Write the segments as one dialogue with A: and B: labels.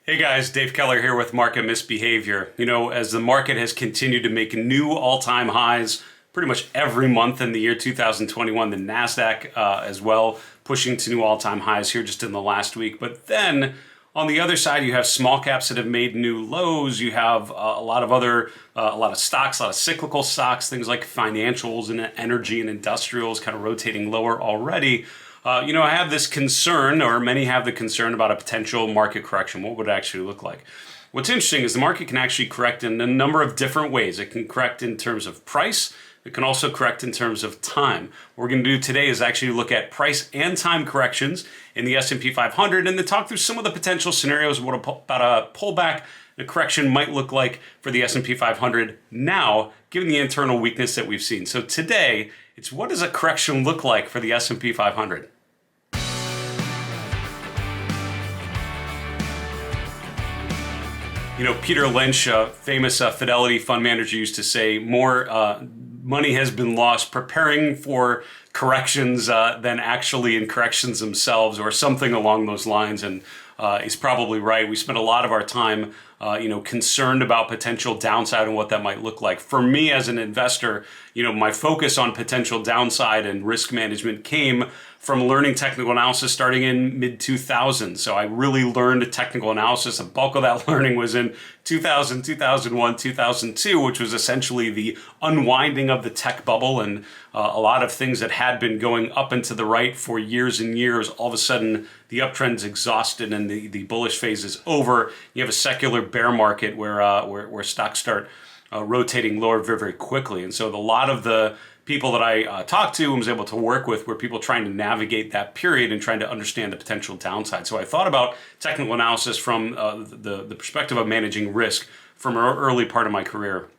A: Hey guys, Dave Keller here with Market Misbehavior. As the market has continued to make new all-time highs pretty much every month in the year 2021, the Nasdaq as well pushing to new all-time highs here just in the last week. But then on the other side, you have small caps that have made new lows. You have a lot of stocks, a lot of cyclical stocks, things like financials and energy and industrials kind of rotating lower already. I have this concern, or many have the concern about a potential market correction. What would it actually look like? What's interesting is the market can actually correct in a number of different ways. It can correct in terms of price. It can also correct in terms of time. What we're going to do today is actually look at price and time corrections in the S&P 500 and then talk through some of the potential scenarios of what about a pullback, a correction might look like for the S&P 500 now, given the internal weakness that we've seen. So today, it's what does a correction look like for the S&P 500? Peter Lynch, a famous Fidelity fund manager, used to say more money has been lost preparing for corrections than actually in corrections themselves, or something along those lines. And he's probably right. We spent a lot of our time concerned about potential downside and what that might look like. For me as an investor, my focus on potential downside and risk management came from learning technical analysis starting in mid-2000s. So I really learned technical analysis. The bulk of that learning was in 2000, 2001, 2002, which was essentially the unwinding of the tech bubble, and a lot of things that had been going up and to the right for years and years. All of a sudden, the uptrend's exhausted and the bullish phase is over. You have a secular bear market where stocks start rotating lower very, very quickly. And so a lot of the people that I talked to and was able to work with were people trying to navigate that period and trying to understand the potential downside. So I thought about technical analysis from the perspective of managing risk from an early part of my career,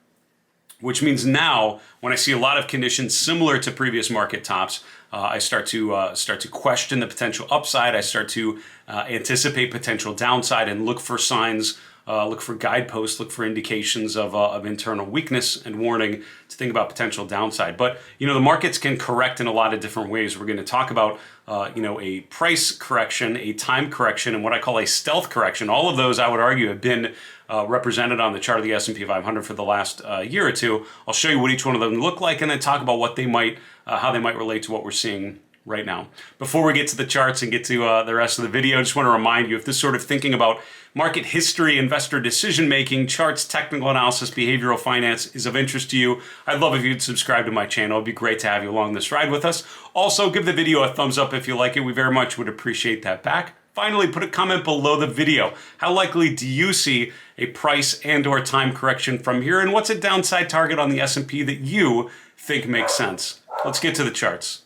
A: which means now when I see a lot of conditions similar to previous market tops, I start to question the potential upside. I start to anticipate potential downside and look for signs, look for guideposts, look for indications of internal weakness and warning to think about potential downside. But the markets can correct in a lot of different ways. We're going to talk about a price correction, a time correction, and what I call a stealth correction. All of those, I would argue, have been represented on the chart of the S&P 500 for the last year or two. I'll show you what each one of them look like, and then talk about what they might, how they might relate to what we're seeing right now. Before we get to the charts and get to the rest of the video, I just want to remind you, if this sort of thinking about market history, investor decision-making, charts, technical analysis, behavioral finance is of interest to you, I'd love if you'd subscribe to my channel. It'd be great to have you along this ride with us. Also, give the video a thumbs up if you like it. We very much would appreciate that back. Finally, put a comment below the video. How likely do you see a price and or time correction from here? And what's a downside target on the S&P that you think makes sense? Let's get to the charts.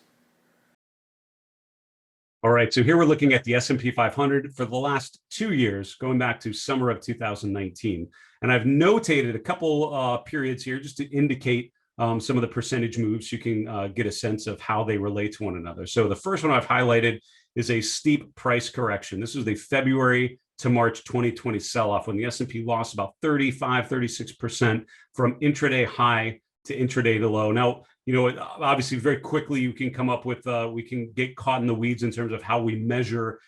A: All right, so here we're looking at the S&P 500 for the last 2 years, going back to summer of 2019. And I've notated a couple periods here just to indicate some of the percentage moves. You can get a sense of how they relate to one another. So the first one I've highlighted is a steep price correction. This was the February to March 2020 sell-off when the S&P lost about 36% from intraday high to intraday to low. Now, obviously very quickly you can come up with, we can get caught in the weeds in terms of how we measure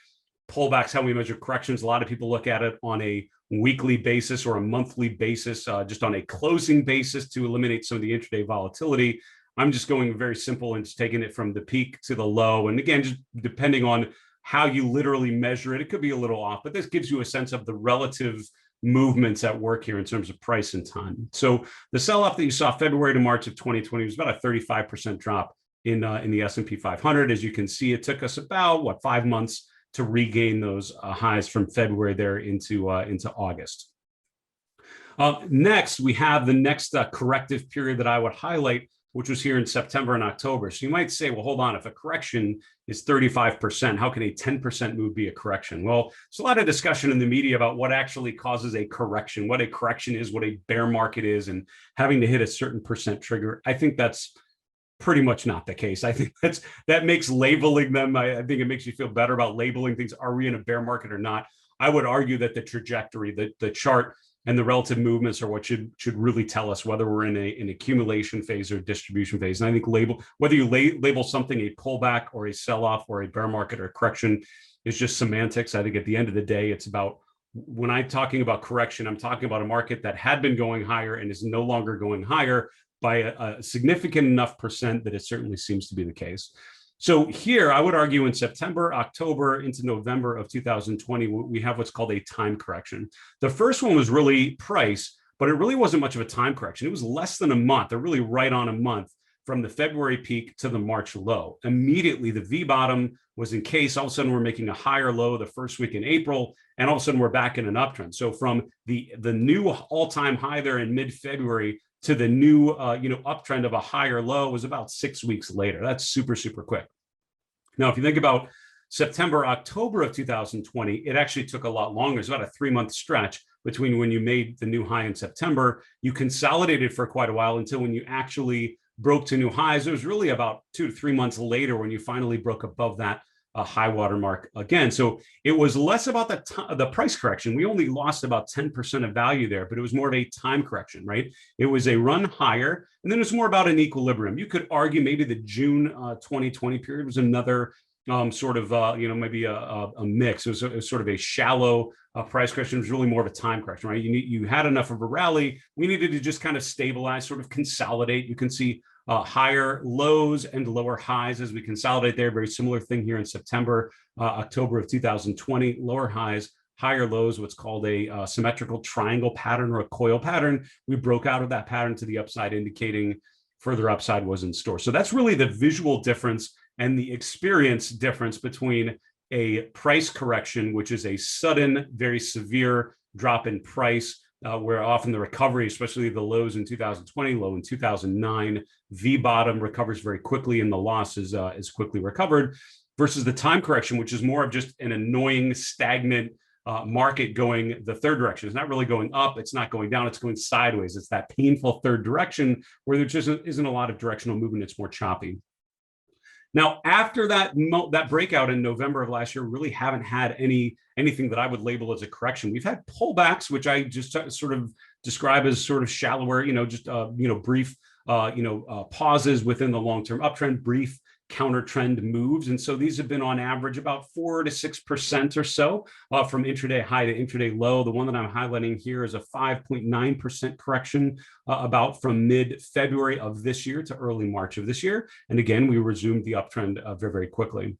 A: pullbacks, how we measure corrections. A lot of people look at it on a weekly basis or a monthly basis, just on a closing basis to eliminate some of the intraday volatility. I'm just going very simple and just taking it from the peak to the low. And again, just depending on how you literally measure it, it could be a little off, but this gives you a sense of the relative movements at work here in terms of price and time. So the sell-off that you saw February to March of 2020 was about a 35% drop in the S&P 500. As you can see, it took us about 5 months to regain those highs from February there into August. Next, we have the next corrective period that I would highlight, which was here in September and October. So you might say, well, hold on, if a correction is 35%, how can a 10% move be a correction? Well, there's a lot of discussion in the media about what actually causes a correction, what a correction is, what a bear market is, and having to hit a certain percent trigger. I think that's pretty much not the case. I think that makes labeling them, I think it makes you feel better about labeling things. Are we in a bear market or not? I would argue that the trajectory, the chart, and the relative movements are what should really tell us whether we're in an accumulation phase or distribution phase. And I think whether you label something a pullback or a sell-off or a bear market or a correction is just semantics. I think at the end of the day, it's about when I'm talking about correction, I'm talking about a market that had been going higher and is no longer going higher by a significant enough percent that it certainly seems to be the case. So here, I would argue in September, October, into November of 2020, we have what's called a time correction. The first one was really price, but it really wasn't much of a time correction. It was less than a month, or really right on a month, from the February peak to the March low. Immediately, the V bottom was in case. All of a sudden, we're making a higher low the first week in April, and all of a sudden, we're back in an uptrend. So from the new all-time high there in mid-February to the new uptrend of a higher low was about 6 weeks later. That's super, super quick. Now, if you think about September, October of 2020, it actually took a lot longer. It's about a 3-month stretch between when you made the new high in September. You consolidated for quite a while until when you actually broke to new highs. It was really about 2 to 3 months later when you finally broke above that high water mark again. So it was less about the price correction. We only lost about 10% of value there, but it was more of a time correction, right? It was a run higher, and then it's more about an equilibrium. You could argue maybe the June 2020 period was another maybe a mix. It was sort of a shallow price correction. It was really more of a time correction, right? You had enough of a rally. We needed to just kind of stabilize, sort of consolidate. You can see higher lows and lower highs as we consolidate there. Very similar thing here in September, October of 2020, lower highs, higher lows, what's called a symmetrical triangle pattern or a coil pattern. We broke out of that pattern to the upside, indicating further upside was in store. So that's really the visual difference and the experience difference between a price correction, which is a sudden, very severe drop in price, where often the recovery, especially the lows in 2020, low in 2009, V bottom recovers very quickly and the loss is quickly recovered, versus the time correction, which is more of just an annoying, stagnant market going the third direction. It's not really going up, it's not going down, it's going sideways. It's that painful third direction where there just isn't a lot of directional movement, it's more choppy. Now, after that breakout in November of last year, we really haven't had anything that I would label as a correction. We've had pullbacks, which I just sort of describe as sort of shallower, brief, pauses within the long-term uptrend, brief counter trend moves. And so these have been on average about 4 to 6% or so from intraday high to intraday low. The one that I'm highlighting here is a 5.9% correction about from mid-February of this year to early March of this year. And again, we resumed the uptrend very, very quickly.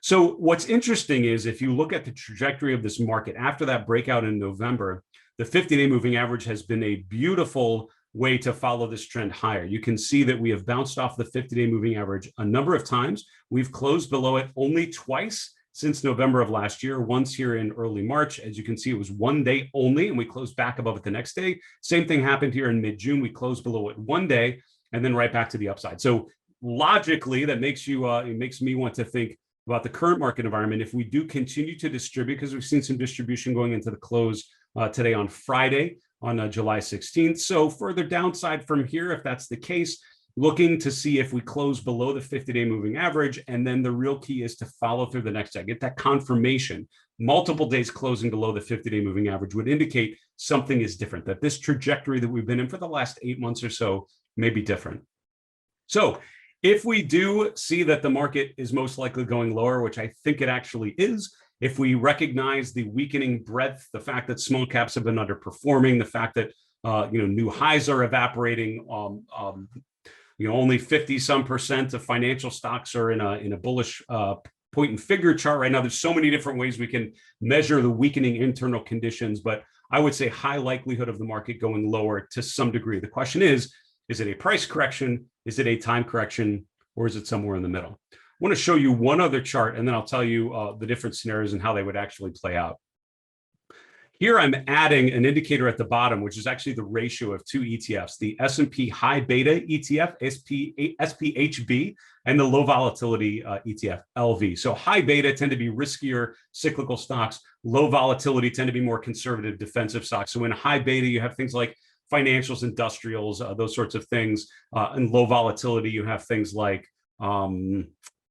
A: So what's interesting is if you look at the trajectory of this market after that breakout in November, the 50-day moving average has been a beautiful way to follow this trend higher. You can see that we have bounced off the 50-day moving average a number of times. We've closed below it only twice since November of last year, once here in early March. As you can see, it was 1 day only, and we closed back above it the next day. Same thing happened here in mid-June. We closed below it 1 day, and then right back to the upside. So logically, that makes it makes me want to think about the current market environment. If we do continue to distribute, because we've seen some distribution going into the close today on Friday, on July 16th. So further downside from here, if that's the case, looking to see if we close below the 50-day moving average. And then the real key is to follow through the next day, get that confirmation. Multiple days closing below the 50-day moving average would indicate something is different, that this trajectory that we've been in for the last 8 months or so may be different. So if we do see that the market is most likely going lower, which I think it actually is, if we recognize the weakening breadth, the fact that small caps have been underperforming, the fact that new highs are evaporating, only 50-some% of financial stocks are in a bullish point and figure chart right now. There's so many different ways we can measure the weakening internal conditions, but I would say high likelihood of the market going lower to some degree. The question is it a price correction? Is it a time correction? Or is it somewhere in the middle? I want to show you one other chart, and then I'll tell you the different scenarios and how they would actually play out. Here I'm adding an indicator at the bottom, which is actually the ratio of two ETFs, the S&P High Beta ETF, SPHB, and the Low Volatility ETF, LV. So high beta tend to be riskier cyclical stocks. Low volatility tend to be more conservative defensive stocks. So in high beta, you have things like financials, industrials, those sorts of things. In low volatility, you have things like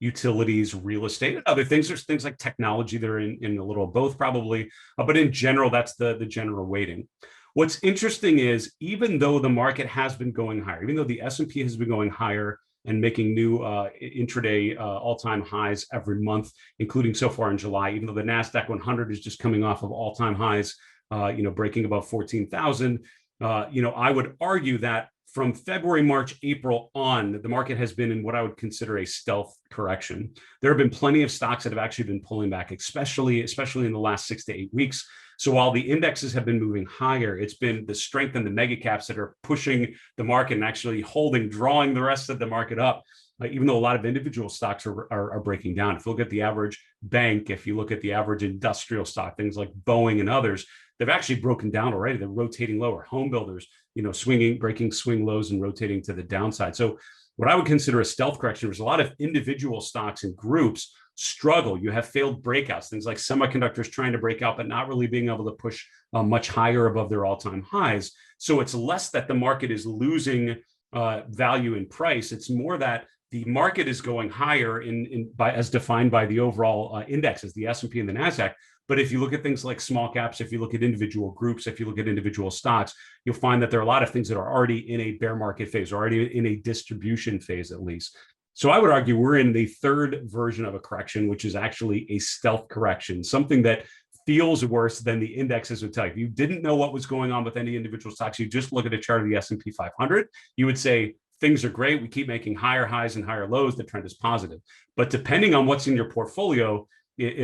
A: utilities, real estate, and other things. There's things like technology that are in a little of both probably, but in general, that's the general weighting. What's interesting is even though the market has been going higher, even though the S&P has been going higher and making new intraday all-time highs every month, including so far in July, even though the Nasdaq 100 is just coming off of all-time highs, breaking above 14,000. I would argue that from February, March, April on, the market has been in what I would consider a stealth correction. There have been plenty of stocks that have actually been pulling back, especially in the last 6 to 8 weeks. So while the indexes have been moving higher, it's been the strength in the mega caps that are pushing the market and actually drawing the rest of the market up. Even though a lot of individual stocks are breaking down. If you look at the average bank, if you look at the average industrial stock, things like Boeing and others, they've actually broken down already. They're rotating lower. Home builders, breaking swing lows and rotating to the downside. So what I would consider a stealth correction, there's a lot of individual stocks and groups struggle. You have failed breakouts, things like semiconductors trying to break out, but not really being able to push much higher above their all-time highs. So it's less that the market is losing value in price. It's more that the market is going higher as defined by the overall indexes, the S&P and the Nasdaq. But if you look at things like small caps, if you look at individual groups, if you look at individual stocks, you'll find that there are a lot of things that are already in a bear market phase, or already in a distribution phase at least. So I would argue we're in the third version of a correction, which is actually a stealth correction, something that feels worse than the indexes would tell you. If you didn't know what was going on with any individual stocks, you just look at a chart of the S&P 500, you would say, things are great. We keep making higher highs and higher lows. The trend is positive. But depending on what's in your portfolio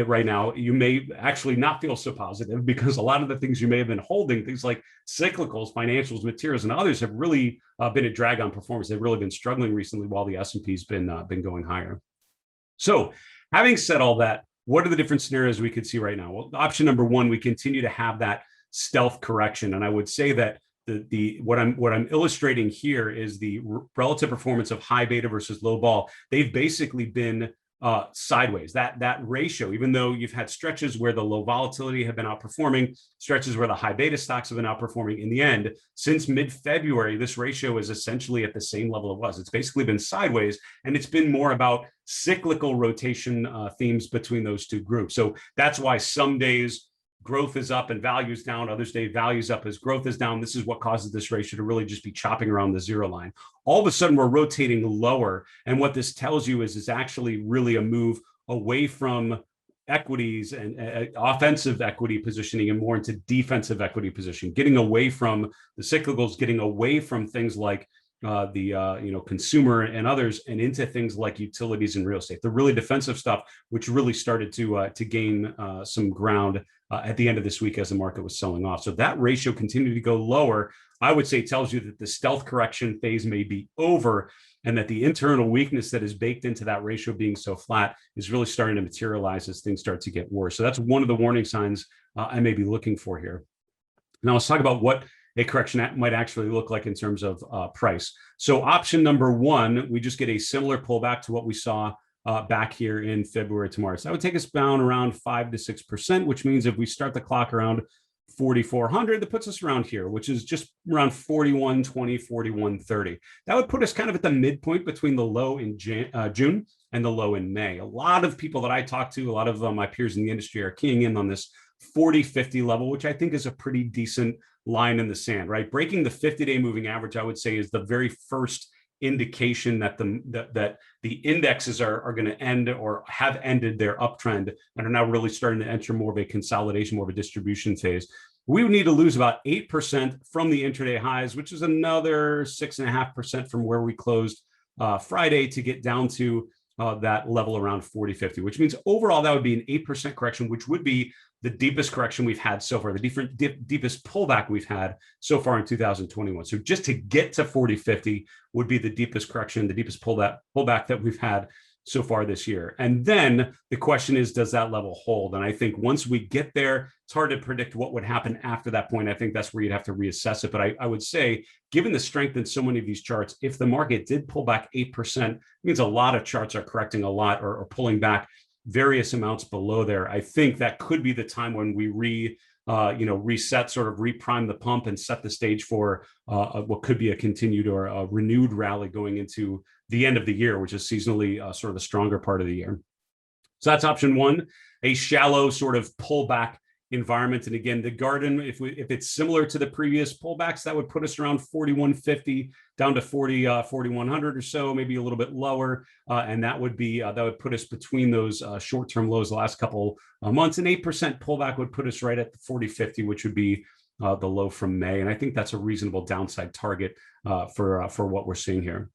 A: right now, you may actually not feel so positive, because a lot of the things you may have been holding, things like cyclicals, financials, materials, and others, have really been a drag on performance. They've really been struggling recently, while the S&P's been going higher. So having said all that, what are the different scenarios we could see right now? Well, option number one, we continue to have that stealth correction. And I would say that what I'm illustrating here is the relative performance of high beta versus low vol. They've basically been sideways. That ratio, even though you've had stretches where the low volatility have been outperforming, stretches where the high beta stocks have been outperforming, in the end, since mid-February, this ratio is essentially at the same level it was. It's basically been sideways, and it's been more about cyclical rotation themes between those two groups. So that's why some days growth is up and values down. Others day values up as growth is down. This is what causes this ratio to really just be chopping around the zero line. All of a sudden, we're rotating lower. And what this tells you is it's actually really a move away from equities and offensive equity positioning and more into defensive equity position, getting away from the cyclicals, getting away from things like consumer and others, and into things like utilities and real estate, the really defensive stuff, which really started to gain some ground at the end of this week as the market was selling off. So that ratio continued to go lower. I would say tells you that the stealth correction phase may be over, and that the internal weakness that is baked into that ratio being so flat is really starting to materialize as things start to get worse. So that's one of the warning signs I may be looking for here. Now let's talk about what a correction might actually look like in terms of price. So option number one, we just get a similar pullback to what we saw back here in February to March. That would take us down around 5 to 6%, which means if we start the clock around 4,400, that puts us around here, which is just around 4120, 4130. That would put us kind of at the midpoint between the low in June and the low in May. A lot of people that I talk to, a lot of my peers in the industry, are keying in on this 40-50 level, which I think is a pretty decent line in the sand, right? Breaking the 50-day moving average, I would say, is the very first indication that the indexes are going to end or have ended their uptrend and are now really starting to enter more of a consolidation, more of a distribution phase. We would need to lose about 8% from the intraday highs, which is another 6.5% from where we closed Friday, to get down to that level around 40-50, which means overall that would be an 8% correction, which would be the deepest correction we've had so far, the deepest pullback we've had so far in 2021. So just to get to 40-50 would be the deepest correction, the deepest pullback that we've had so far this year. And then the question is, does that level hold? And I think once we get there, it's hard to predict what would happen after that point. I think that's where you'd have to reassess it. But I would say, given the strength in so many of these charts, if the market did pull back 8%, it means a lot of charts are correcting a lot or pulling back various amounts below there. I think that could be the time when we reset, sort of reprime the pump and set the stage for what could be a continued or a renewed rally going into the end of the year, which is seasonally sort of the stronger part of the year. So that's option one, a shallow sort of pullback environment. And again, the garden, if it's similar to the previous pullbacks, that would put us around 4150 down to 4100 or so, maybe a little bit lower. And that would put us between those short-term lows the last couple months. An 8% pullback would put us right at the 4050, which would be the low from May. And I think that's a reasonable downside target for what we're seeing here.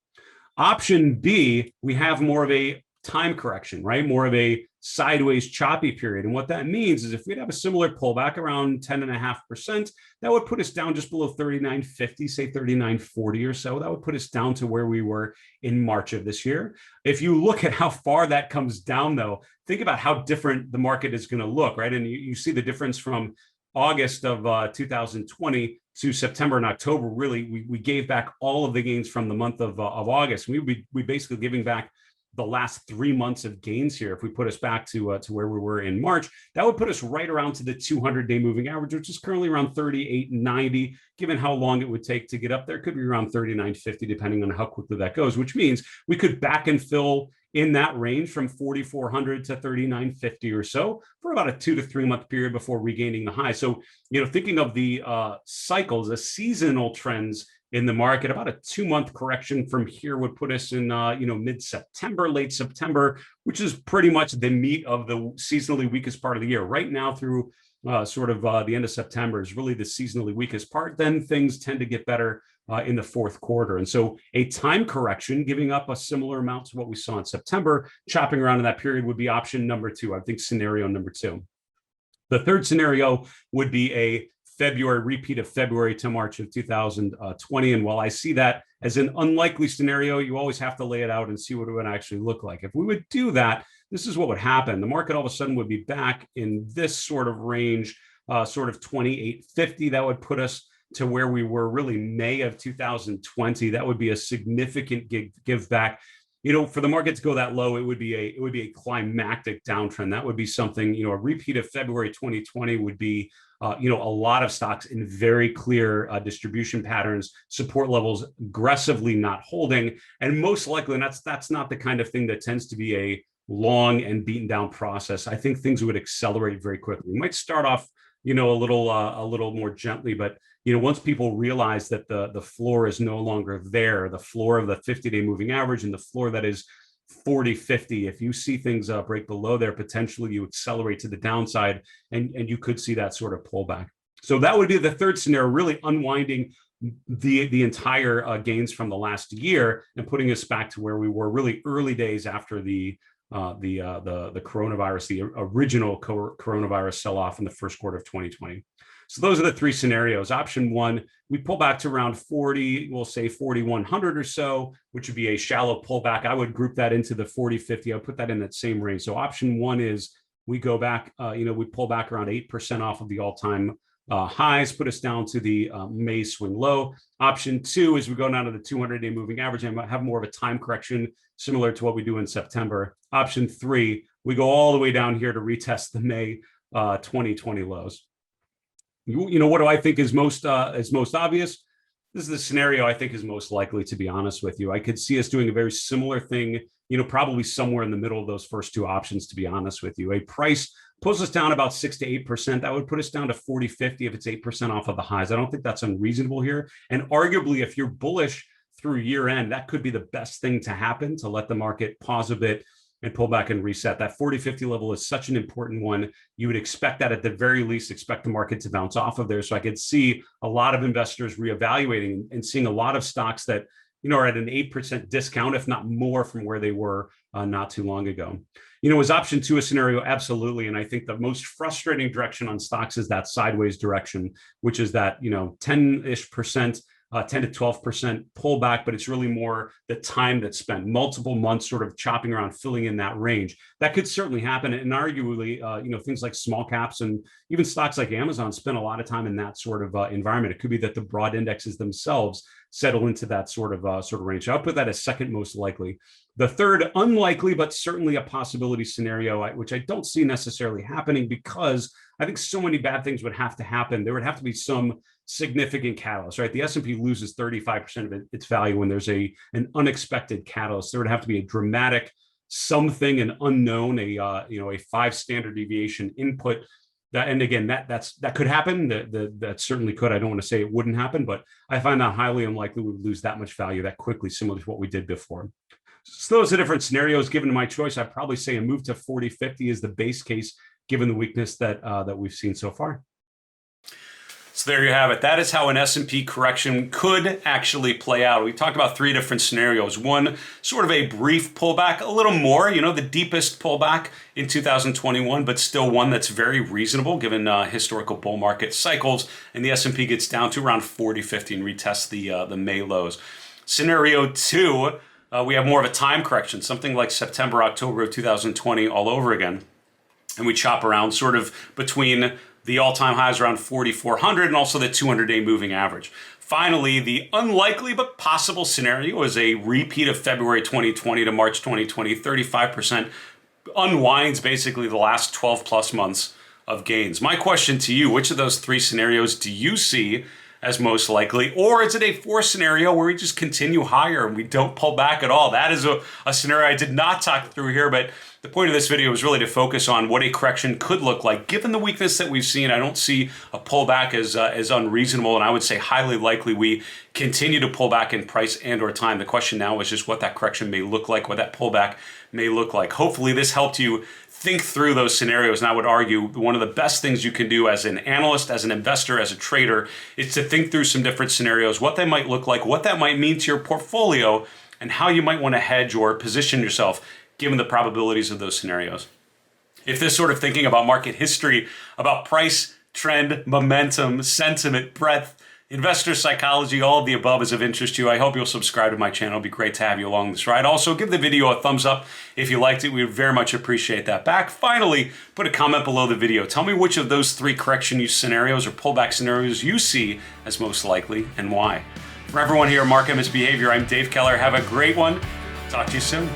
A: Option B, we have more of a time correction, right? More of a sideways choppy period. And what that means is if we'd have a similar pullback around 10.5%, that would put us down just below 39.50, say 39.40 or so. That would put us down to where we were in March of this year. If you look at how far that comes down, though, think about how different the market is going to look, right? And you see the difference from August of 2020 to September and October. Really, we gave back all of the gains from the month of August. We basically giving back the last 3 months of gains here. If we put us back to where we were in March, that would put us right around to the 200-day moving average, which is currently around 38.90. Given how long it would take to get up there, it could be around 39.50, depending on how quickly that goes, which means we could back and fill in that range from 4,400 to 39.50 or so for about a 2 to 3 month period before regaining the high. So, thinking of the cycles, the seasonal trends in the market, about a 2 month correction from here would put us in, mid-September, late September, which is pretty much the meat of the seasonally weakest part of the year. Right now through the end of September is really the seasonally weakest part. Then things tend to get better in the fourth quarter. And so a time correction, giving up a similar amount to what we saw in September, chopping around in that period would be option number 2. I think scenario number 2. The third scenario would be a repeat of February to March of 2020. And while I see that as an unlikely scenario, you always have to lay it out and see what it would actually look like. If we would do that, this is what would happen. The market all of a sudden would be back in this sort of range, 28.50. That would put us to where we were really May of 2020. That would be a significant give back. For the market to go that low, it would be a climactic downtrend. That would be something, a repeat of February 2020 would be, a lot of stocks in very clear distribution patterns, support levels aggressively not holding, and most likely, and that's not the kind of thing that tends to be a long and beaten down process. I think things would accelerate very quickly. We might start off, a little more gently, but once people realize that the floor is no longer there, the floor of the 50-day moving average and the floor that is 40.50, if you see things break below there, potentially you accelerate to the downside and you could see that sort of pullback. So that would be the third scenario, really unwinding the entire gains from the last year and putting us back to where we were really early days after the coronavirus, the original coronavirus sell-off in the first quarter of 2020. So those are the 3 scenarios. Option 1, we pull back to around 40, we'll say 4,100 or so, which would be a shallow pullback. I would group that into the 40.50. I would put that in that same range. So option 1 is we go back, we pull back around 8% off of the all-time highs, put us down to the May swing low. Option 2 is we go down to the 200-day moving average and have more of a time correction similar to what we do in September. Option 3, we go all the way down here to retest the May 2020 lows. What do I think is most obvious? This is the scenario I think is most likely, to be honest with you. I could see us doing a very similar thing, probably somewhere in the middle of those first 2 options, to be honest with you. A price pulls us down about 6 to 8%. That would put us down to 40.50 if it's 8% off of the highs. I don't think that's unreasonable here. And arguably, if you're bullish through year end, that could be the best thing to happen to let the market pause a bit and pull back and reset. That 40.50 level is such an important one. You would expect that at the very least, expect the market to bounce off of there. So I could see a lot of investors reevaluating and seeing a lot of stocks that are at an 8% discount, if not more, from where they were not too long ago. Is option 2 a scenario? Absolutely. And I think the most frustrating direction on stocks is that sideways direction, which is that 10-ish%. 10 to 12% pullback, but it's really more the time that's spent, multiple months sort of chopping around, filling in that range. That could certainly happen. And arguably, things like small caps and even stocks like Amazon spend a lot of time in that sort of environment. It could be that the broad indexes themselves settle into that sort of range. So I'll put that as second most likely. The third, unlikely, but certainly a possibility scenario, which I don't see necessarily happening because I think so many bad things would have to happen. There would have to be some significant catalyst, right? The S&P loses 35% of its value when there's an unexpected catalyst. There would have to be a dramatic something, an unknown, a 5 standard deviation input And again, that could happen. That certainly could. I don't want to say it wouldn't happen, but I find that highly unlikely we would lose that much value that quickly, similar to what we did before. So those are different scenarios. Given my choice, I'd probably say a move to 40.50 is the base case, given the weakness that we've seen so far. So there you have it. That is how an S&P correction could actually play out. We talked about three different scenarios. One, sort of a brief pullback, a little more, the deepest pullback in 2021, but still one that's very reasonable given historical bull market cycles. And the S&P gets down to around 40.50 and retests the May lows. Scenario two, we have more of a time correction, something like September, October of 2020 all over again. And we chop around sort of between the all-time highs around 4,400 and also the 200-day moving average. Finally, the unlikely but possible scenario is a repeat of February 2020 to March 2020, 35% unwinds basically the last 12 plus months of gains. My question to you, which of those three scenarios do you see as most likely? Or is it a fourth scenario where we just continue higher and we don't pull back at all? That is a scenario I did not talk through here, but the point of this video is really to focus on what a correction could look like. Given the weakness that we've seen, I don't see a pullback as unreasonable, and I would say highly likely we continue to pull back in price and or time. The question now is just what that correction may look like, what that pullback may look like. Hopefully this helped you think through those scenarios, and I would argue one of the best things you can do as an analyst, as an investor, as a trader, is to think through some different scenarios, what they might look like, what that might mean to your portfolio, and how you might want to hedge or position yourself given the probabilities of those scenarios. If this sort of thinking about market history, about price, trend, momentum, sentiment, breadth, investor psychology, all of the above is of interest to you, I hope you'll subscribe to my channel. It'd be great to have you along this ride. Also, give the video a thumbs up if you liked it. We would very much appreciate that back. Finally, put a comment below the video. Tell me which of those three correction scenarios or pullback scenarios you see as most likely and why. For everyone here at Market Misbehavior, I'm Dave Keller. Have a great one. Talk to you soon.